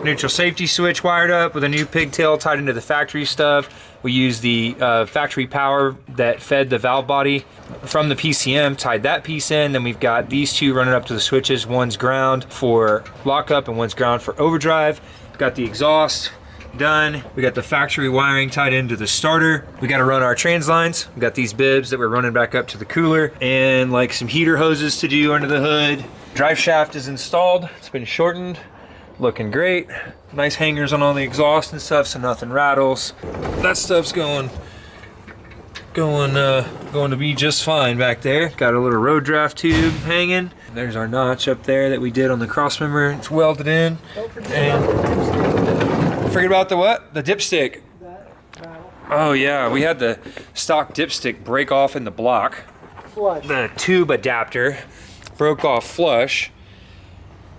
neutral safety switch wired up with a new pigtail tied into the factory stuff. We used the factory power that fed the valve body from the PCM, tied that piece in. Then we've got these two running up to the switches. One's ground for lockup and one's ground for overdrive. Got the exhaust done. We got the factory wiring tied into the starter. We got to run our trans lines. We got these bibs that we're running back up to the cooler and like some heater hoses to do under the hood. Drive shaft is installed. It's been shortened. Looking great. Nice hangers on all the exhaust and stuff so nothing rattles. That stuff's going to be just fine back there. Got a little road draft tube hanging. There's our notch up there that we did on the cross member. It's welded in. And forget about the what? The dipstick. Oh yeah, we had the stock dipstick break off in the block. Flush. The tube adapter broke off flush.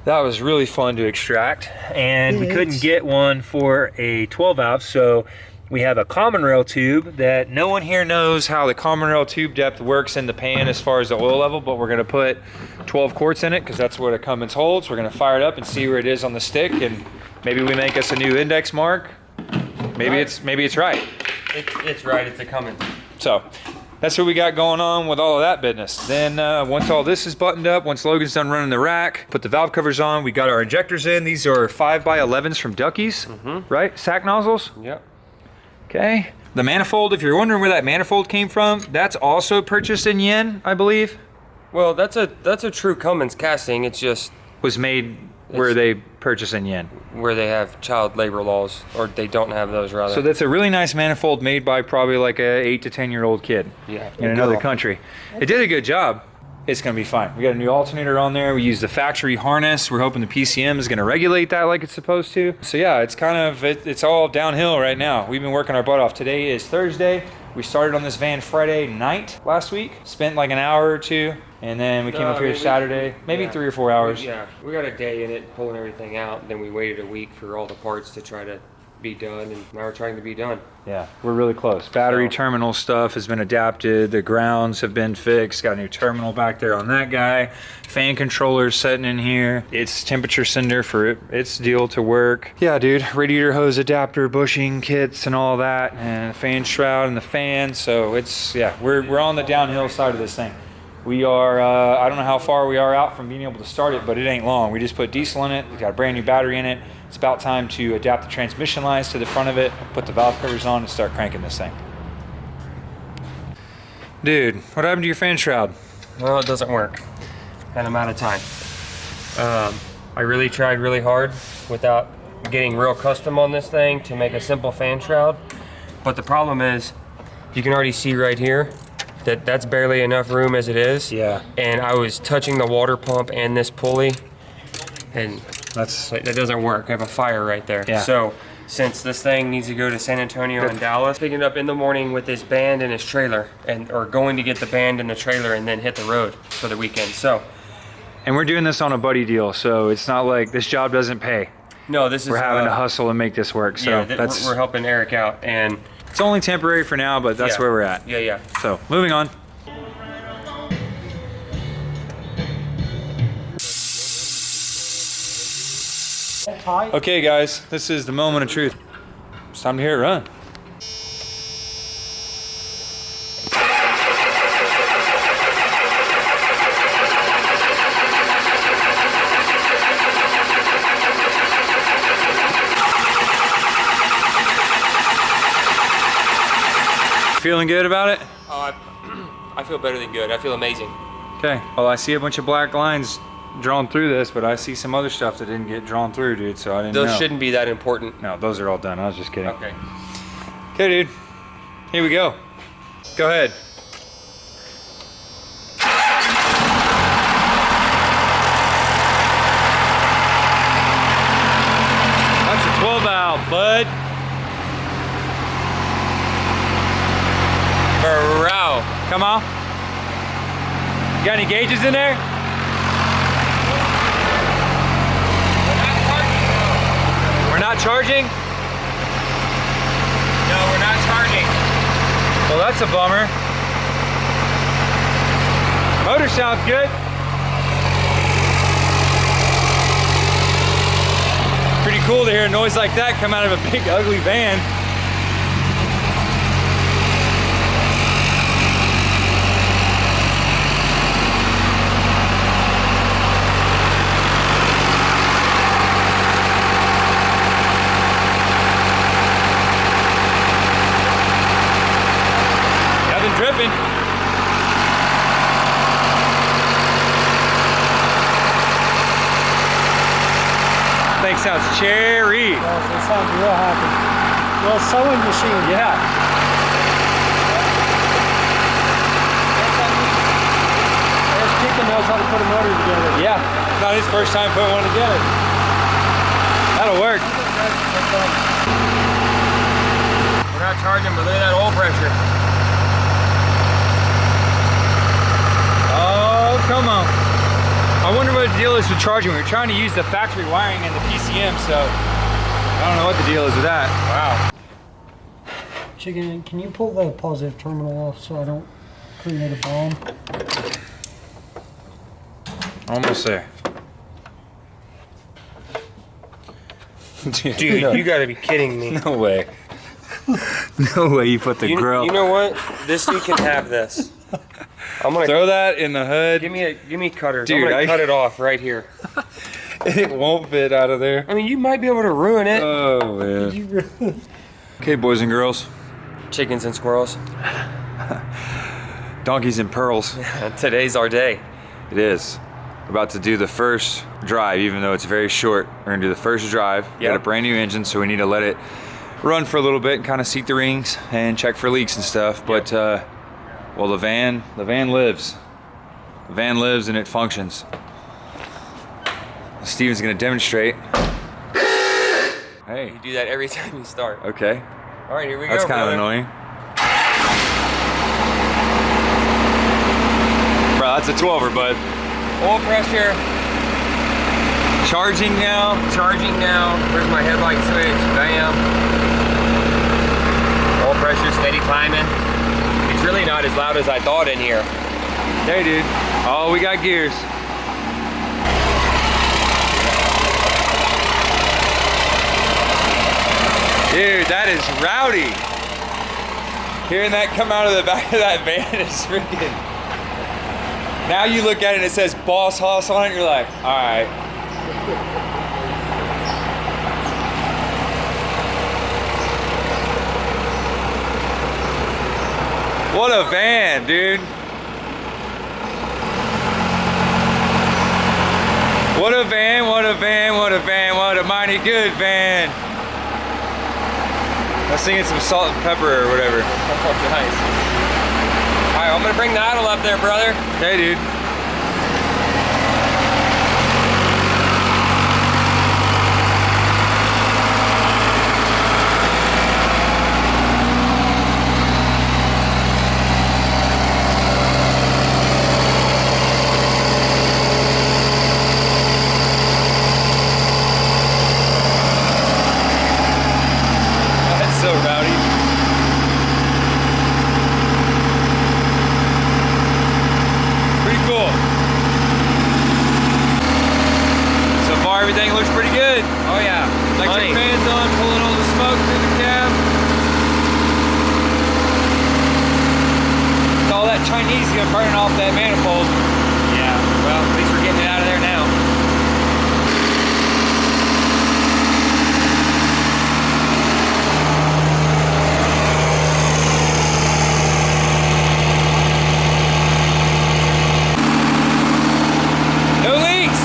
That was really fun to extract, and we couldn't get one for a 12 valve, so we have a common rail tube that no one here knows how the common rail tube depth works in the pan as far as the oil level, but we're gonna put 12 quarts in it because that's what a Cummins holds. We're gonna fire it up and see where it is on the stick, and maybe we make us a new index mark. Maybe it's right. It's right, it's a Cummins. So that's what we got going on with all of that business. Then once all this is buttoned up, once Logan's done running the rack, put the valve covers on, we got our injectors in. These are 5x11s from Ducky's, right? Sack nozzles? Yep. Okay. The manifold, if you're wondering where that manifold came from, that's also purchased in yen, I believe. Well, that's a true Cummins casting. It's just Was made where they purchase in yen. where they have child labor laws, or they don't have those rather. So that's a really nice manifold made by probably like a 8 to 10 year old kid Yeah. in another country. It did a good job. It's gonna be fine. We got a new alternator on there. We use the factory harness. We're hoping the PCM is gonna regulate that like it's supposed to. So yeah, it's kind of, it's all downhill right now. We've been working our butt off. Today is Thursday. We started on this van Friday night last week. Spent like an hour or two. And then we came up here Saturday, maybe 3 or 4 hours. Yeah, we got a day in it pulling everything out. Then we waited a week for all the parts to try to be done, and now we're trying to be done. Yeah, we're really close. Battery terminal stuff has been adapted. The grounds have been fixed. Got a new terminal back there on that guy. Fan controllers setting in here. It's temperature sender for its deal to work. Yeah, dude. Radiator hose adapter, bushing kits, and all that, and fan shroud and the fan. So it's we're on the downhill side of this thing. We are, I don't know how far we are out from being able to start it, but it ain't long. We just put diesel in it. We got a brand new battery in it. It's about time to adapt the transmission lines to the front of it, put the valve covers on, and start cranking this thing. Dude, what happened to your fan shroud? Well, it doesn't work, and I'm out of time. I really tried really hard without getting real custom on this thing to make a simple fan shroud. But the problem is, you can already see right here, that's barely enough room as it is. Yeah. And I was touching the water pump and this pulley, and that doesn't work. I have a fire right there. Yeah. So since this thing needs to go to San Antonio and Dallas, picking it up in the morning with his band and his trailer, or going to get the band and the trailer and then hit the road for the weekend. So. And we're doing this on a buddy deal, so it's not like this job doesn't pay. No, this is. We're having to hustle and make this work. So yeah, we're helping Eric out, and it's only temporary for now, but that's where we're at. Yeah. So moving on. Okay, guys, this is the moment of truth. It's time to hear it run. Feeling good about it? Oh, I feel better than good. I feel amazing. Okay. Well, I see a bunch of black lines drawn through this, but I see some other stuff that didn't get drawn through, dude, so I didn't know. Those shouldn't be that important. No, those are all done. I was just kidding. Okay. Okay, dude. Here we go. Go ahead. That's a 12 valve, bud. Bro. Come on. You got any gauges in there? We're not charging? No, we're not charging. Well, that's a bummer. Motor sounds good. Pretty cool to hear a noise like that come out of a big, ugly van. Dripping. Thing sounds cherry. It sounds real happy. Well, sewing machine. Yeah. There's Chicken knows how to put a motor together. Yeah. Not his first time putting one together. That'll work. We're not charging, but look at that oil pressure. Oh, come on. I wonder what the deal is with charging. We were trying to use the factory wiring and the PCM, so I don't know what the deal is with that. Wow. Chicken, can you pull the positive terminal off so I don't create a bomb? Almost there. Dude, you gotta be kidding me. No way. No way you put the grill. You know what? This dude can have this. I'm gonna throw that in the hood. give me cutters. Dude, I'm gonna cut it off right here. It won't fit out of there. I mean, you might be able to ruin it. Oh man. Okay, boys and girls. Chickens and squirrels. Donkeys and pearls. Today's our day. It is. We're about to do the first drive, even though it's very short. We're gonna do the first drive. We got a brand new engine, so we need to let it run for a little bit and kind of seat the rings and check for leaks and stuff. But well, the van lives. The van lives and it functions. Steven's gonna demonstrate. Hey. You do that every time you start. Okay. All right, here we go. That's kind of brother. annoying. Bro, that's a 12er, bud. Oil pressure. Charging now. Charging now. Where's my headlight switch? Bam. Oil pressure steady climbing. It's really not as loud as I thought in here. Hey, dude. Oh, we got gears. Dude, that is rowdy. Hearing that come out of the back of that van is freaking. Now you look at it and it says Boss Hoss on it, you're like, all right. What a van, dude. What a van, what a van, what a van, what a mighty good van. I was singing some Salt and Pepper or whatever. Oh, nice. All right, I'm gonna bring the idle up there, brother. Hey, dude. That's so rowdy. Pretty cool. So far, everything looks pretty good. Oh yeah. Electric fans on, pulling all the smoke through the cab. It's all that Chinese gonna burning off that manifold. Yeah. Well, at least we're getting it out of there now. No leaks.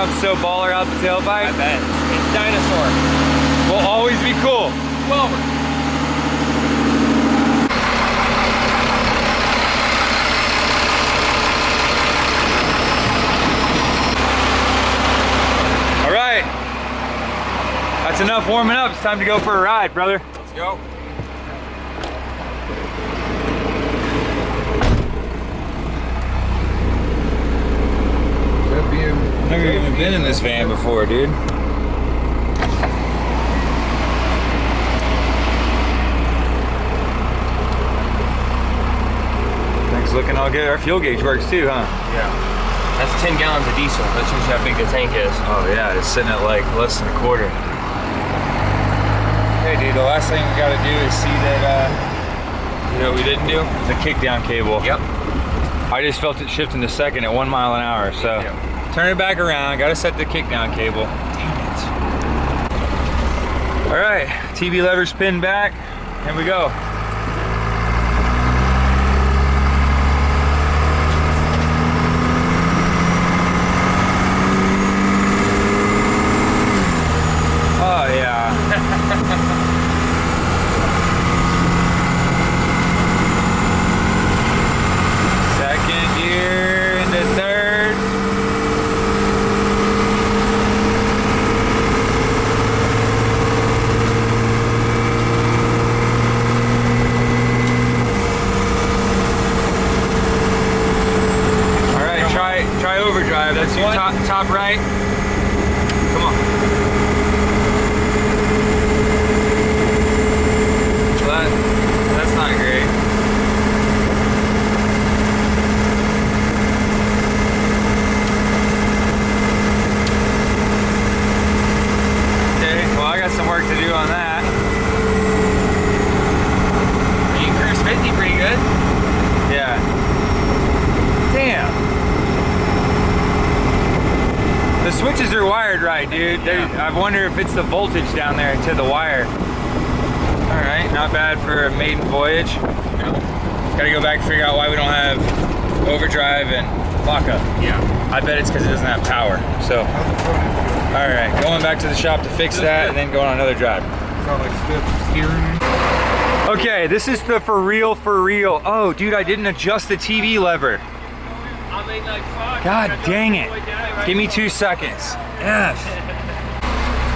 sounds so baller out the tailpipe. I bet. It's dinosaur. Will always be cool. Well, All right. That's enough warming up. It's time to go for a ride, brother. let's go. I've never even been in this van before, dude. Things looking all good. Our fuel gauge works too, huh? Yeah. That's 10 gallons of diesel. That shows you how big the tank is. Oh yeah, it's sitting at like less than a quarter. Hey dude, the last thing we gotta do is see that, You know what we didn't do? the kickdown cable. Yep. I just felt it shifting a second at 1 mile an hour, so turn it back around. Gotta set the kickdown cable. Damn it. All right, TV lever's pinned back. Here we go. Oh yeah. Second gear into third. All right, try overdrive. That's your top right. Come on. Well, that's not great. Okay, well I got some work to do on that. You can cruise 50 pretty good. Yeah. Damn. The switches are wired right, dude. I wonder if it's the voltage down there to the wire. All right, not bad for a maiden voyage. Gotta go back and figure out why we don't have overdrive and lockup. Yeah. I bet it's because it doesn't have power. So, all right, going back to the shop to fix that and then going on another drive. Sound like stiff steering. Okay, this is the for real. Oh, dude, I didn't adjust the TV lever. I mean, like, fuck. God dang it. Give me 2 seconds. Yes.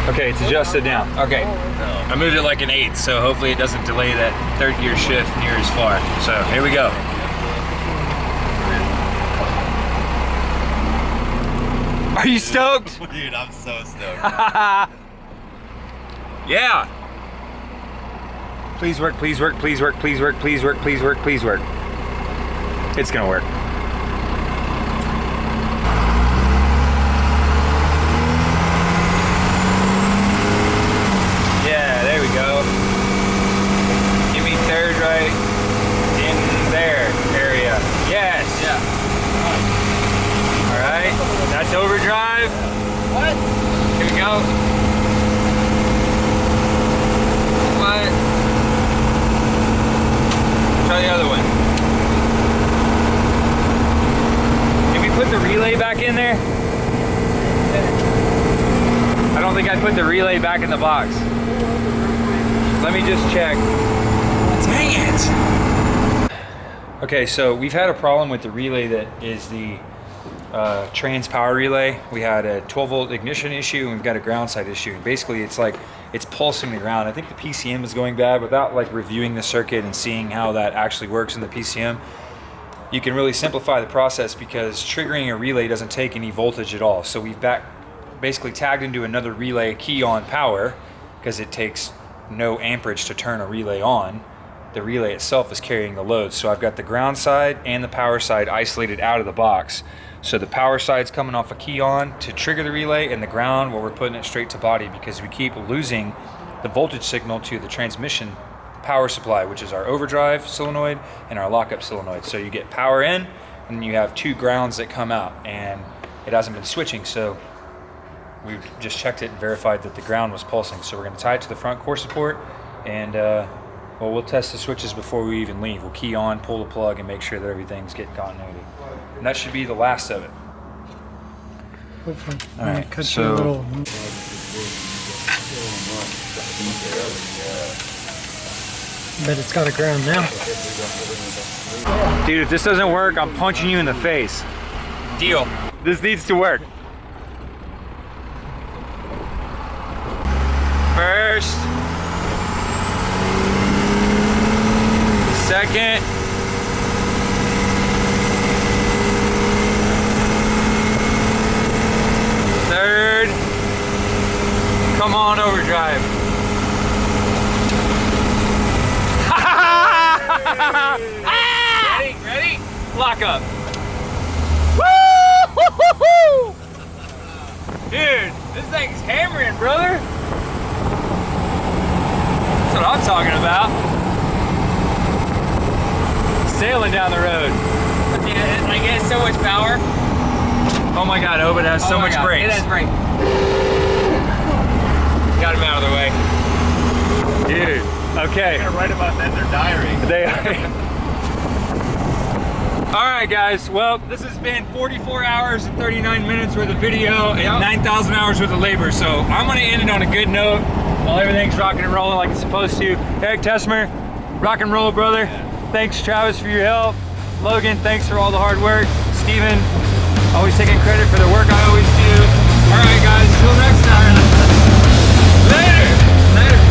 Okay, it's adjusted down. Okay. I moved it like an 1/8, so hopefully it doesn't delay that third gear shift near as far. So here we go. Are you stoked? Dude, I'm so stoked. Yeah. Please work, please work, please work, please work, please work, please work, please work. It's gonna work. Yeah, there we go. Give me third right in there area. Yes. Yeah. All right. That's overdrive. What? Here we go. What? Try the other one. Can we put the relay back in there? I don't think I put the relay back in the box. Let me just check. Dang it! Okay, so we've had a problem with the relay that is the trans power relay. We had a 12 volt ignition issue and we've got a ground side issue. Basically, it's like it's pulsing the ground. I think the PCM is going bad. Without like reviewing the circuit and seeing how that actually works in the PCM, you can really simplify the process because triggering a relay doesn't take any voltage at all. So we've basically tagged into another relay key on power because it takes no amperage to turn a relay on. The relay itself is carrying the load. So I've got the ground side and the power side isolated out of the box. So the power side's coming off a key on to trigger the relay, and the ground where we're putting it straight to body because we keep losing the voltage signal to the transmission power supply, which is our overdrive solenoid and our lockup solenoid. So you get power in, and then you have 2 grounds that come out, and it hasn't been switching. So we've just checked it and verified that the ground was pulsing. So we're going to tie it to the front core support, and well, we'll test the switches before we even leave. We'll key on, pull the plug, and make sure that everything's getting continuity. And that should be the last of it. Hopefully. All I'm gonna right, cut so- you a little. Bet it's got a ground now. Dude, if this doesn't work, I'm punching you in the face. Deal. This needs to work. First. Second. Third. Come on, overdrive. Ready? Ready? Lock up. Woo! Dude, this thing's hammering, brother. That's what I'm talking about. Sailing down the road. Yeah, like it has so much power. Oh my God, Hope, it has so much brakes. It has brakes. Got him out of the way. Dude, okay. They're gonna write about that in their diary. They All right, guys. Well, this has been 44 hours and 39 minutes worth of video and 9,000 hours worth of labor. So I'm gonna end it on a good note while everything's rocking and rolling like it's supposed to. Eric Tessmer, rock and roll, brother. Thanks, Travis, for your help. Logan, thanks for all the hard work. Steven, always taking credit for the work I always do. All right, guys. Till next time. Later. Later.